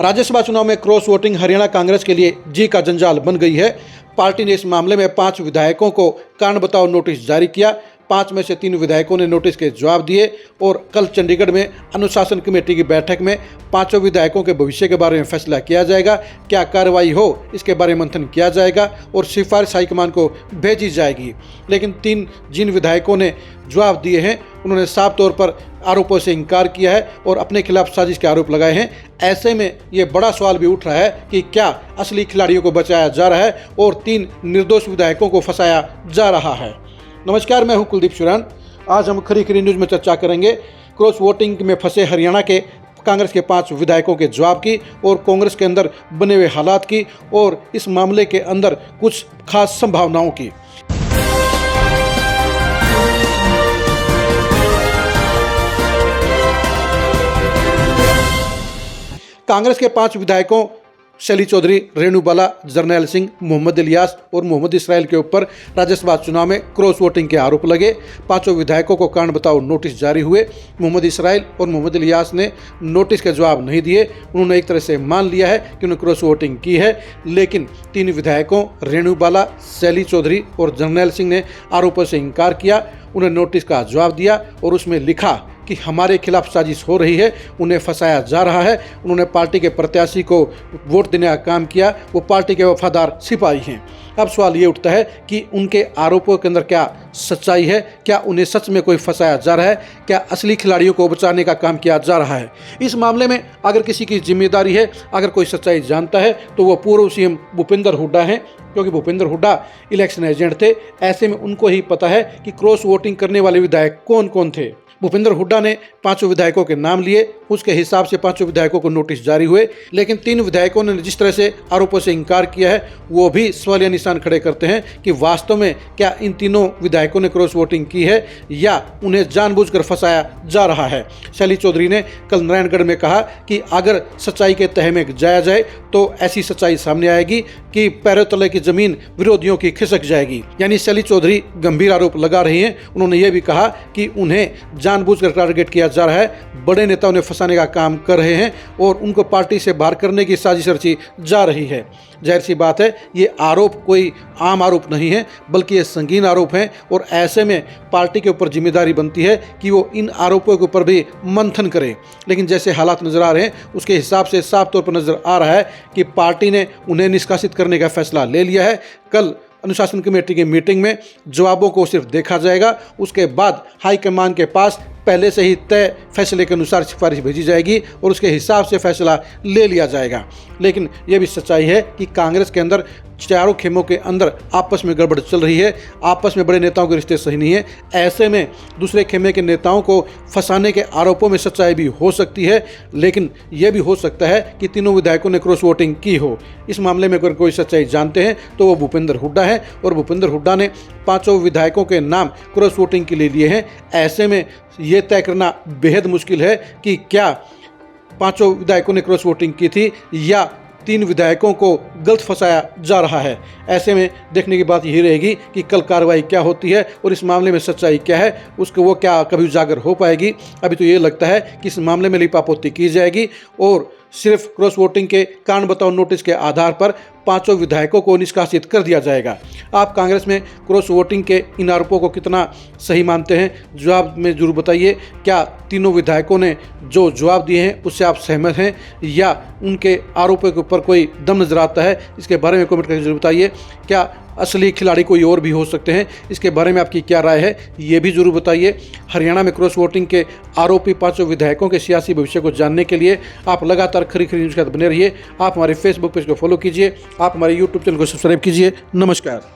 राज्यसभा चुनाव में cross voting Haryana Congress के लिए जी का जंजाल बन गई है। पार्टी ने इस मामले में 5 विधायकों को कारण बताओ नोटिस जारी किया। 5 में से 3 विधायकों ने नोटिस के जवाब दिए और कल चंडीगढ़ में अनुशासन कमेटी की बैठक में 5 विधायकों के भविष्य के बारे में फैसला किया जाएगा। क्या कार्रवाई हो इसके बारे में मंथन किया जाएगा और सिफारिश हाईकमान को भेजी जाएगी। लेकिन 3 जिन विधायकों ने जवाब दिए हैं उन्होंने साफ तौर पर आरोपों से इनकार किया है और अपने खिलाफ साजिश के आरोप लगाए हैं। ऐसे में ये बड़ा सवाल भी उठ रहा है कि क्या असली खिलाड़ियों को बचाया जा रहा है और 3 निर्दोष विधायकों को फंसाया जा रहा है। नमस्कार, मैं हूं कुलदीप शुरान। आज हम खरी खरी न्यूज़ में चर्चा करेंगे क्रॉस वोटिंग में फंसे हरियाणा के कांग्रेस के 5 विधायकों के जवाब की और कांग्रेस के अंदर बने हुए हालात की और इस मामले के अंदर कुछ खास संभावनाओं की। कांग्रेस के 5 विधायकों शैली चौधरी, रेणु बाला, जरनैल सिंह, मोहम्मद इलियास और मोहम्मद इसराइल के ऊपर राज्यसभा चुनाव में क्रॉस वोटिंग के आरोप लगे। 5 विधायकों को कारण बताओ नोटिस जारी हुए। मोहम्मद इसराइल और मोहम्मद इलियास ने नोटिस के जवाब नहीं दिए। उन्होंने एक तरह से मान लिया है कि उन्होंने क्रॉस वोटिंग की है, लेकिन 3 विधायकों रेणु बाला, शैली चौधरी और जरनैल सिंह ने आरोपों से इनकार किया। उन्हें नोटिस का जवाब दिया और उसमें लिखा कि हमारे खिलाफ साजिश हो रही है, उन्हें फंसाया जा रहा है। उन्होंने पार्टी के प्रत्याशी को वोट देने का काम किया। वो पार्टी के वफादार सिपाही हैं। अब सवाल ये उठता है कि उनके आरोपों के अंदर क्या सच्चाई है? क्या उन्हें सच में कोई फंसाया जा रहा है? क्या असली खिलाड़ियों को बचाने का काम किया जा रहा है? इस मामले में अगर किसी की जिम्मेदारी है, अगर कोई सच्चाई जानता है तो वो पूर्व सीएम भूपेंद्र हुड्डा हैं, क्योंकि भूपेंद्र हुड्डा इलेक्शन एजेंट थे। ऐसे में उनको ही पता है कि क्रॉस वोटिंग करने वाले विधायक कौन कौन थे। भूपेंद्र हुड्डा ने 5 विधायकों के नाम लिए, उसके हिसाब से 5 विधायकों को नोटिस जारी हुए, लेकिन 3 विधायकों ने जिस तरह से आरोपों से इनकार किया है वो भी सवालिया निशान खड़े करते हैं कि वास्तव में क्या इन तीनों विधायकों ने क्रॉस वोटिंग की है या उन्हें जानबूझकर फंसाया जा रहा है। शैली चौधरी ने कल नारायणगढ़ में कहा कि अगर सच्चाई के तह में जाया जाए तो ऐसी सच्चाई सामने आएगी कि पैरों तले की जमीन विरोधियों की खिसक जाएगी। यानी शैली चौधरी गंभीर आरोप लगा रही हैं। उन्होंने ये भी कहा कि उन्हें जानबूझकर टारगेट किया जा रहा है, बड़े नेताओं ने फंसाने का काम कर रहे हैं और उनको पार्टी से बाहर करने की साजिश रची जा रही है। जाहिर सी बात है, ये आरोप कोई आम आरोप नहीं है, बल्कि ये संगीन आरोप हैं और ऐसे में पार्टी के ऊपर जिम्मेदारी बनती है कि वो इन आरोपों के ऊपर भी मंथन करे। लेकिन जैसे हालात नजर आ रहे हैं उसके हिसाब से साफ तौर पर नजर आ रहा है कि पार्टी ने उन्हें निष्कासित करने का फैसला ले लिया है। कल अनुशासन कमेटी की मीटिंग में जवाबों को सिर्फ देखा जाएगा, उसके बाद हाईकमान के पास पहले से ही तय फैसले के अनुसार सिफारिश भेजी जाएगी और उसके हिसाब से फैसला ले लिया जाएगा। लेकिन यह भी सच्चाई है कि कांग्रेस के अंदर चारों खेमों के अंदर आपस में गड़बड़ चल रही है, आपस में बड़े नेताओं के रिश्ते सही नहीं है। ऐसे में दूसरे खेमे के नेताओं को फंसाने के आरोपों में सच्चाई भी हो सकती है, लेकिन यह भी हो सकता है कि तीनों विधायकों ने क्रॉस वोटिंग की हो। इस मामले में अगर कोई सच्चाई जानते हैं तो वो भूपेंद्र हुड्डा है और भूपेंद्र हुड्डा ने 5 विधायकों के नाम क्रॉस वोटिंग के लिए लिए हैं। ऐसे में ये तय करना बेहद मुश्किल है कि क्या 5 विधायकों ने क्रॉस वोटिंग की थी या 3 विधायकों को गलत फंसाया जा रहा है। ऐसे में देखने की बात यही रहेगी कि कल कार्रवाई क्या होती है और इस मामले में सच्चाई क्या है, उसको वो क्या कभी उजागर हो पाएगी। अभी तो ये लगता है कि इस मामले में लिपापोती की जाएगी और सिर्फ क्रॉस वोटिंग के कारण बताओ नोटिस के आधार पर 5 विधायकों को निष्कासित कर दिया जाएगा। आप कांग्रेस में क्रॉस वोटिंग के इन आरोपों को कितना सही मानते हैं? जवाब में जरूर बताइए। क्या तीनों विधायकों ने जो जवाब दिए हैं उससे आप सहमत हैं या उनके आरोपों के ऊपर कोई दम नजर आता है? इसके बारे में कमेंट करके जरूर बताइए। क्या असली खिलाड़ी कोई और भी हो सकते हैं? इसके बारे में आपकी क्या राय है ये भी जरूर बताइए। हरियाणा में क्रॉस वोटिंग के आरोपी 5 विधायकों के सियासी भविष्य को जानने के लिए आप लगातार खरी खरी न्यूज़ के साथ बने रहिए। आप हमारे फेसबुक पेज को फॉलो कीजिए, आप हमारे यूट्यूब चैनल को सब्सक्राइब कीजिए। नमस्कार।